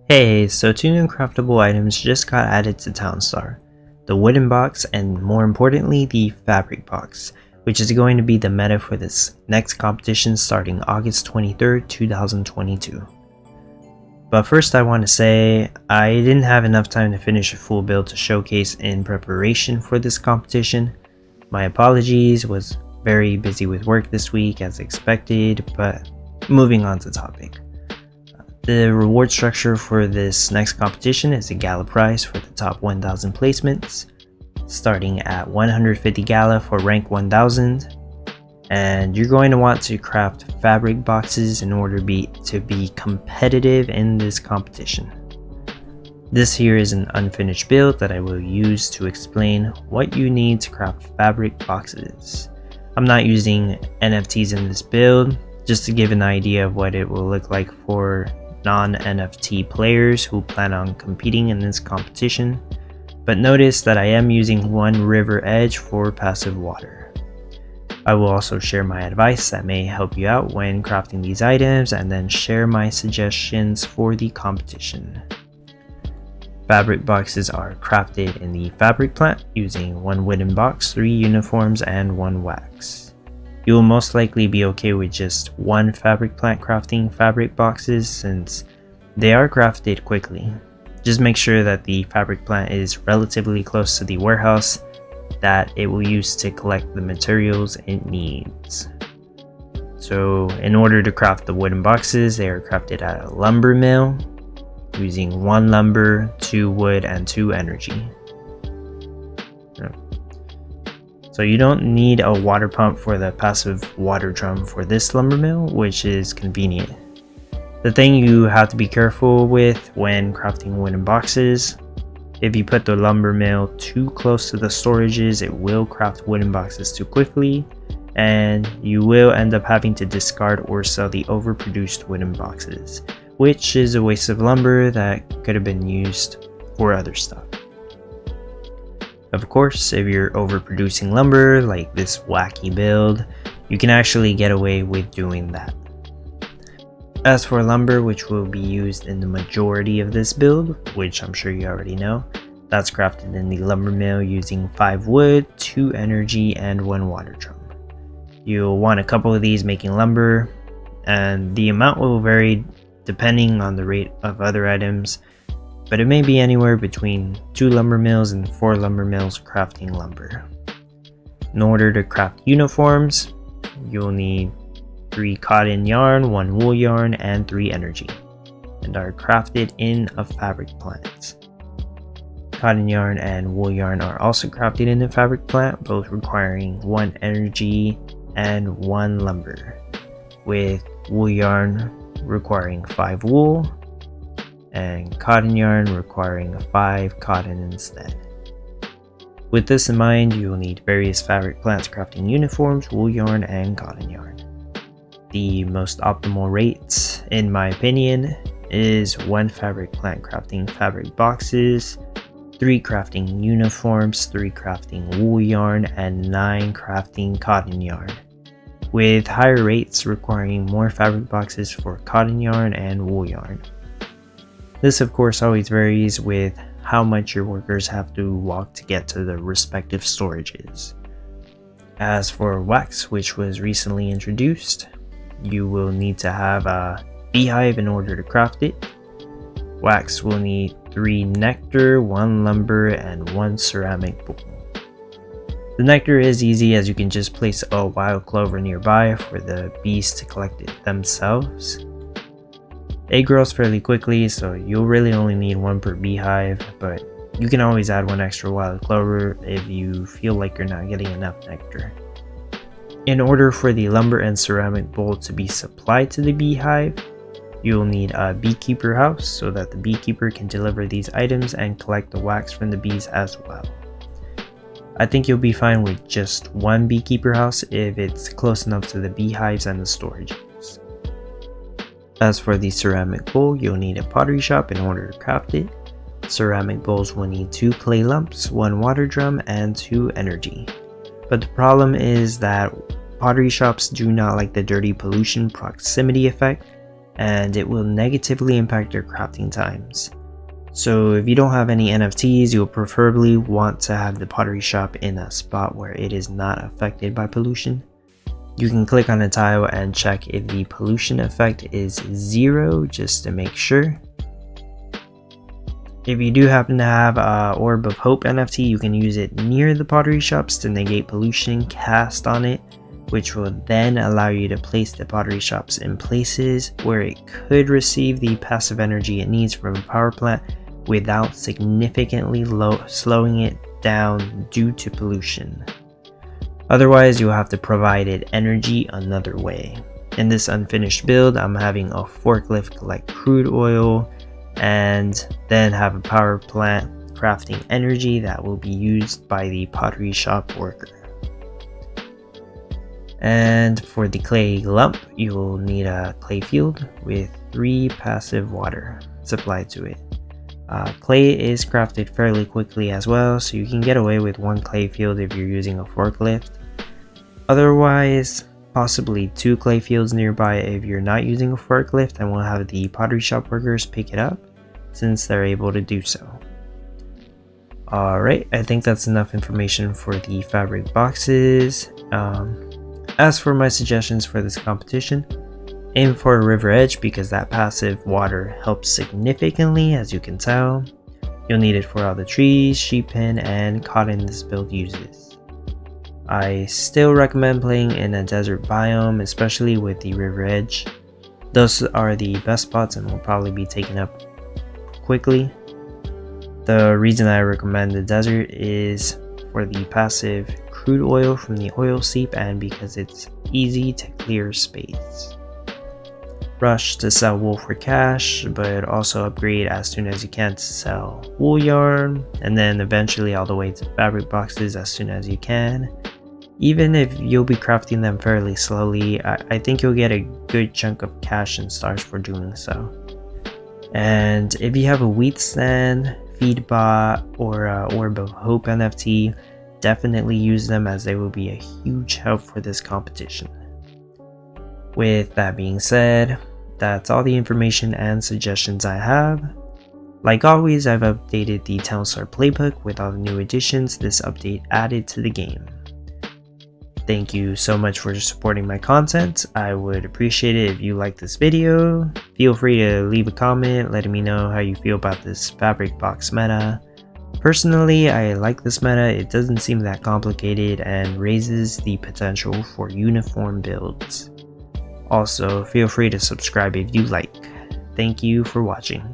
Hey, so two new craftable items just got added to Townstar. The wooden box and more importantly the fabric box, which is going to be the meta for this next competition starting August 23rd, 2022. But first I want to say I didn't have enough time to finish a full build to showcase in preparation for this competition. My apologies, was very busy with work this week as expected, but moving on to topic. The reward structure for this next competition is a Gala prize for the top 1000 placements, starting at 150 Gala for rank 1000, and you're going to want to craft fabric boxes in order to be competitive in this competition. This here is an unfinished build that I will use to explain what you need to craft fabric boxes. I'm not using NFTs in this build, just to give an idea of what it will look like for non-NFT players who plan on competing in this competition, but notice that I am using one river edge for passive water. I will also share my advice that may help you out when crafting these items and then share my suggestions for the competition. Fabric boxes are crafted in the fabric plant using one wooden box, 3 uniforms, and 1 wax. You will most likely be okay with just one fabric plant crafting fabric boxes since they are crafted quickly. Just make sure that the fabric plant is relatively close to the warehouse that it will use to collect the materials it needs. So in order to craft the wooden boxes, they are crafted at a lumber mill using 1 lumber, 2 wood, and 2 energy. So you don't need a water pump for the passive water drum for this lumber mill, which is convenient. The thing you have to be careful with when crafting wooden boxes, if you put the lumber mill too close to the storages, it will craft wooden boxes too quickly, and you will end up having to discard or sell the overproduced wooden boxes, which is a waste of lumber that could have been used for other stuff. Of course, if you're overproducing lumber like this wacky build, you can actually get away with doing that. As for lumber, which will be used in the majority of this build, which I'm sure you already know, that's crafted in the lumber mill using 5 wood, 2 energy, and 1 water drum. You'll want a couple of these making lumber, and the amount will vary depending on the rate of other items, but it may be anywhere between 2 lumber mills and 4 lumber mills crafting lumber. In order to craft uniforms, you'll need 3 cotton yarn, 1 wool yarn, and 3 energy, and are crafted in a fabric plant. Cotton yarn and wool yarn are also crafted in a fabric plant, both requiring 1 energy and 1 lumber, with wool yarn requiring 5 wool, and cotton yarn requiring 5 cotton instead. With this in mind, you will need various fabric plants crafting uniforms, wool yarn, and cotton yarn. The most optimal rate, in my opinion, is 1 fabric plant crafting fabric boxes, 3 crafting uniforms, 3 crafting wool yarn, and 9 crafting cotton yarn, with higher rates requiring more fabric boxes for cotton yarn and wool yarn. This of course always varies with how much your workers have to walk to get to the respective storages. As for wax, which was recently introduced, you will need to have a beehive in order to craft it. Wax will need 3 nectar, 1 lumber, and 1 ceramic bowl. The nectar is easy as you can just place a wild clover nearby for the bees to collect it themselves. It grows fairly quickly, so you'll really only need 1 per beehive, but you can always add 1 extra wild clover if you feel like you're not getting enough nectar. In order for the lumber and ceramic bowl to be supplied to the beehive, you'll need a beekeeper house so that the beekeeper can deliver these items and collect the wax from the bees as well. I think you'll be fine with just 1 beekeeper house if it's close enough to the beehives and the storages. As for the ceramic bowl, you'll need a pottery shop in order to craft it. Ceramic bowls will need 2 clay lumps, 1 water drum, and 2 energy. But the problem is that pottery shops do not like the dirty pollution proximity effect, and it will negatively impact your crafting times. So if you don't have any NFTs, you'll preferably want to have the pottery shop in a spot where it is not affected by pollution. You can click on a tile and check if the pollution effect is 0 just to make sure. If you do happen to have Orb of Hope NFT, you can use it near the pottery shops to negate pollution cast on it, which will then allow you to place the pottery shops in places where it could receive the passive energy it needs from a power plant without significantly slowing it down due to pollution. Otherwise, you'll have to provide it energy another way. In this unfinished build, I'm having a forklift collect crude oil and then have a power plant crafting energy that will be used by the pottery shop worker. And for the clay lump, you will need a clay field with 3 passive water supplied to it. Clay is crafted fairly quickly as well, so you can get away with 1 clay field if you're using a forklift. Otherwise, possibly 2 clay fields nearby if you're not using a forklift, and we'll have the pottery shop workers pick it up since they're able to do so. Alright, I think that's enough information for the fabric boxes. As for my suggestions for this competition, aim for a river edge because that passive water helps significantly, as you can tell. You'll need it for all the trees, sheep pen, and cotton this build uses. I still recommend playing in a desert biome, especially with the river edge. Those are the best spots and will probably be taken up quickly. The reason I recommend the desert is for the passive crude oil from the oil seep and because it's easy to clear space. Rush to sell wool for cash, but also upgrade as soon as you can to sell wool yarn, and then eventually all the way to fabric boxes as soon as you can. Even if you'll be crafting them fairly slowly, I think you'll get a good chunk of cash and stars for doing so. And if you have a wheat stand, feed bot, or Orb of Hope NFT, definitely use them as they will be a huge help for this competition. With that being said, that's all the information and suggestions I have. Like always, I've updated the Townstar playbook with all the new additions this update added to the game. Thank you so much for supporting my content. I would appreciate it if you like this video. Feel free to leave a comment letting me know how you feel about this fabric box meta. Personally, I like this meta. It doesn't seem that complicated and raises the potential for uniform builds. Also, feel free to subscribe if you like. Thank you for watching.